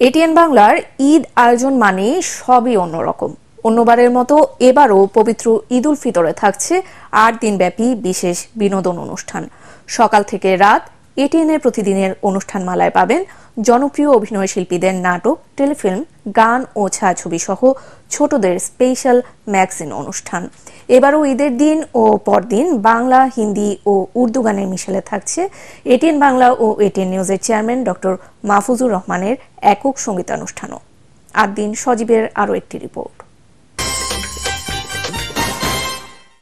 ATN বাংলার ঈদ আয়োজন মানে সবই অন্যরকম। অন্যবারের মতো এবারও পবিত্র ঈদ উল ফিতরে থাকছে ৮ দিনব্যাপী বিশেষ বিনোদন অনুষ্ঠান। সকাল থেকে রাত এটিএনের প্রতিদিনের অনুষ্ঠানমালায় পাবেন জনপ্রিয় অভিনয় শিল্পীদের নাটক, টেলিফিল্ম, গান ও ছায়াছবি সহ ছোটদের স্পেশাল ম্যাগাজিন অনুষ্ঠান। এবারও ঈদের দিন ও পরদিন বাংলা, হিন্দি ও উর্দু গানের মিশেলে থাকছে এটিএন বাংলা ও এটিএন নিউজের চেয়ারম্যান ডক্টর মাহফুজুর রহমানের একক সঙ্গীতানুষ্ঠানও। ৮ দিন সজীবের আরও একটি রিপোর্ট।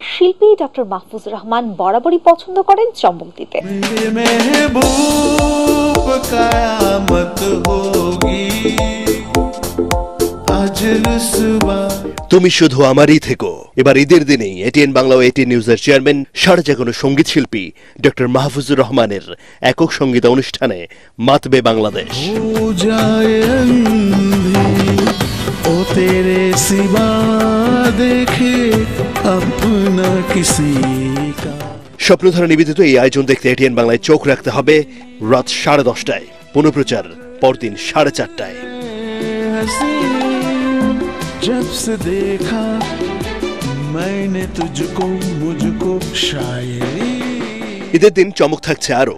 শিল্পী ডক্টর মাহফুজুর রহমান বরাবরই পছন্দ করেন চমক দিতে। তুমি শুধু আমারই থেকো। এবার ঈদের দিনেই এটিএন বাংলা ও এটিএন নিউজের চেয়ারম্যান সারজাগানো সঙ্গীত শিল্পী ডক্টর মাহফুজুর রহমানের একক সঙ্গীত অনুষ্ঠানে মাতবে বাংলাদেশ। স্বপ্নধারা নিবেদিত এই আয়োজন দেখতে এটিএন বাংলায় চোখ রাখতে হবে রাত 10:30টায়, পুনঃপ্রচার পরদিন 4:30টায়। जब से देखा मैंने तुझको मुझको शायरी। ঈদের দিন চমক থাকছে আরো।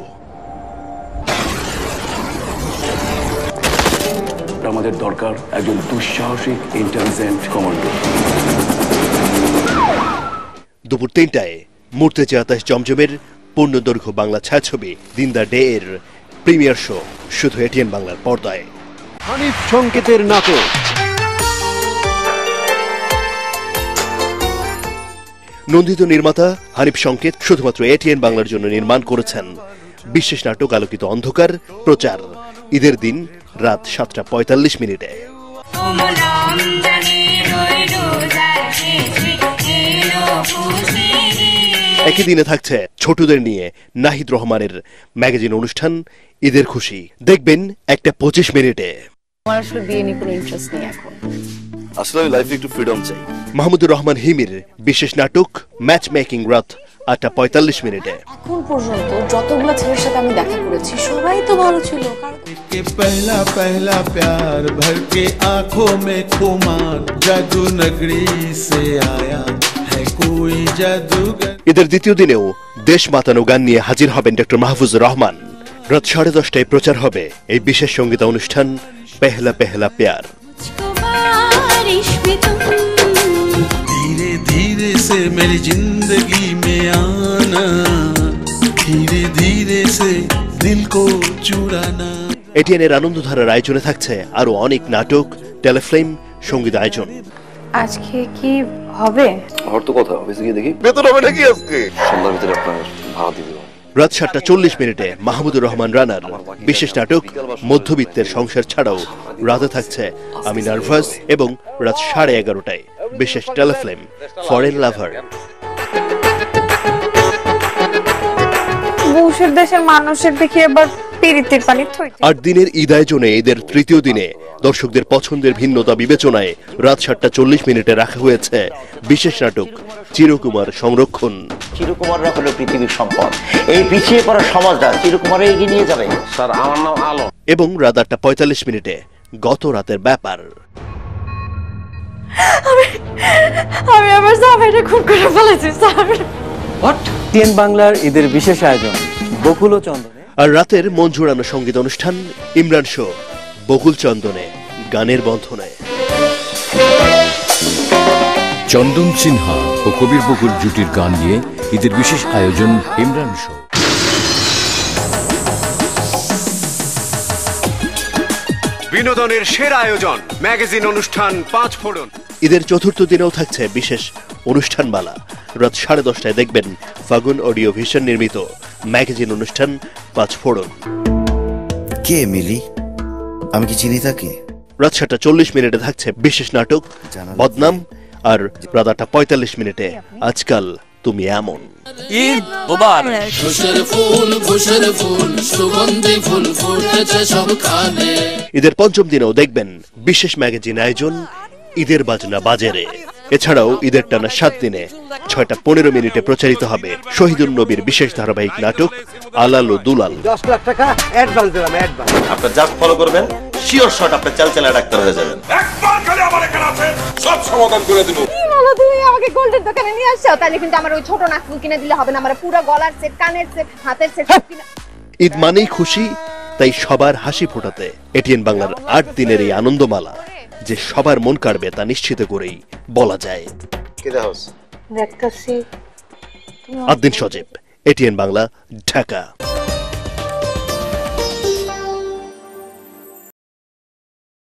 আমাদের দরকার একজন দুঃসাহসী ইন্টেলিজেন্ট কমান্ডো। দুপুর 3টায় মুর্তেজে আতাশ জমজমের পূর্ণদৈর্ঘ্য বাংলা ছায়াছবি দিন দ্য ডে এর প্রিমিয়ার শো শুধু এটিএন বাংলার পর্দায়। হানিফ সংকেতের নাটক নন্দিত নির্মাতা হানিফ সংকেত শুধুমাত্র এটিএন বাংলার জন্য নির্মাণ করেছেন বিশেষ নাটক আলোকিত অন্ধকার। প্রচার ঈদের দিন রাত 7:45। একই দিনে থাকছে ছোটদের নিয়ে নাহিদ রহমানের ম্যাগাজিন অনুষ্ঠান ঈদের খুশি। দেখবেন 1:25। আমার আসলে বিয়ে নিয়ে কোনো ইন্টারেস্ট নেই এখন। আসলে লাইফে একটু ফ্রিডম চাই। মাহমুদুর রহমান হিমির বিশেষ নাটক ম্যাচ মেকিং রাত 8:45। এখন পর্যন্ত যতগুলো ছেলের সাথে আমি দেখা করেছি সবাই তো ভালো ছিল। पहला पहला प्यार भर के आंखों में खुमार जादू नगरी से आया है कोई जादूगर। ঈদের দ্বিতীয় দিনেও দেশ মাতানো গান নিয়ে হাজির হবেন ডক্টর মাহফুজুর রহমান। রাত 10:30টায় প্রচার হবে এই বিশেষ সঙ্গীত অনুষ্ঠান পেহলা পেহলা প্যার। धीरे धीरे से मेरी जिंदगी में आना, धीरे धीरे से दिल को चुराना। এটিএনের আনন্দধারার আয়োজনে থাকছে আরো অনেক নাটক, টেলিফিল্ম, সঙ্গীত আয়োজন। আজকে কি হবে? আর তো কথা হবে, গিয়ে দেখি বেতন হবে নাকি আজকে। সন্ধ্যার ভিতরে আপনার ভাড়া দিয়ে দেব। রাত 7:40 মাহমুদুর রহমান রানার বিশেষ নাটক মধ্যবিত্তের সংসার ছাড়াও রাতে থাকছে আমি নার্ভাস এবং রাত 11:30টায় বিশেষ টেলিফিল্ম ফরেন লাভার। বউশের দেশের মানুষের দেখি এবার পিরিতের পানি থইছে। 8 দিনের ঈদ আয়োজনে ঈদের তৃতীয় দিনে দর্শকদের পছন্দের ভিন্নতা বিবেচনায় রাত 7:40 রাখা হয়েছে বিশেষ নাটক চিরকুমার সংরক্ষণ। চিরকুমাররা হলো পৃথিবীর সম্পদ। এই পিছিয়ে পড়া সমাজটা চিরকুমারে এগিয়ে নিয়ে যাবে। স্যার আমার নাম আলো। এবং রাত 8:45 গত রাতের ব্যাপার। আমি আমার জামাইরে খুন করে ফেলেছি স্যার। এটিএন বাংলার ঈদের বিশেষ আয়োজন বকুল ও চন্দনে। আর রাতের মন জোড়ানো সঙ্গীত অনুষ্ঠান ইমরান শো বকুল চন্দনে গানের বন্ধনে। চন্দন সিনহা ও কবির বকুল জুটির গান নিয়ে ঈদের বিশেষ আয়োজন ইমরান শো। বিনোদনের সেরা আয়োজন ম্যাগাজিন অনুষ্ঠান 5 ফোড়ন। ঈদের চতুর্থ দিনেও থাকছে বিশেষ অনুষ্ঠানমালা। রাত 10:30টায় দেখবেন ফাগুন অডিও ভিশন নির্মিত ম্যাগাজিন অনুষ্ঠান 5 ফোড়ন। কে মিলি? আমি কি চিনি তাকে? রাত 7:40 থাকছে বিশেষ নাটক বদনাম। আর রাত 8:45 আজকাল তুমি এমন। ঈদ মোবারক। খুশির ফুল খুশির ফুল সুগন্ধি ফুল ফুটেছে সবখানে। ঈদের পঞ্চম দিনেও দেখবেন বিশেষ ম্যাগাজিন আয়োজন ঈদের বাজনা বাজারে। এছাড়াও ঈদের টানা 7 দিনে 6:15 প্রচারিত হবে শহীদুল নবীর বিশেষ ধারাবাহিক নাটক আলাল ও দুলাল। 10 লাখ টাকা অ্যাডভান্স দিলাম। আপনারা যা ফলো করবেন শিওর শট আপনি চালচালা ডাক্তার হয়ে যাবেন। একবার খালি আমার এখানে আছে সব সমাধান করে দেব। কি বলো তুমি আমাকে গোল্ডের দোকানে নিয়ে আসছো? তাহলে কিন্তু আমার ওই ছোট নাকফুল কিনে দিলে হবে না, আমার পুরো গলার সেট, কানের সেট, হাতের সেট কিনে। ঈদ মানেই খুশি, তাই সবার হাসি ফোটাতে এটিএন বাংলার 8 দিনের এই আনন্দমালা যে সবার মন কাড়বে তা নিশ্চিত করেই বলা যায়। দেখতাছি আদ্দিন সজীব, এটিএন বাংলা, ঢাকা।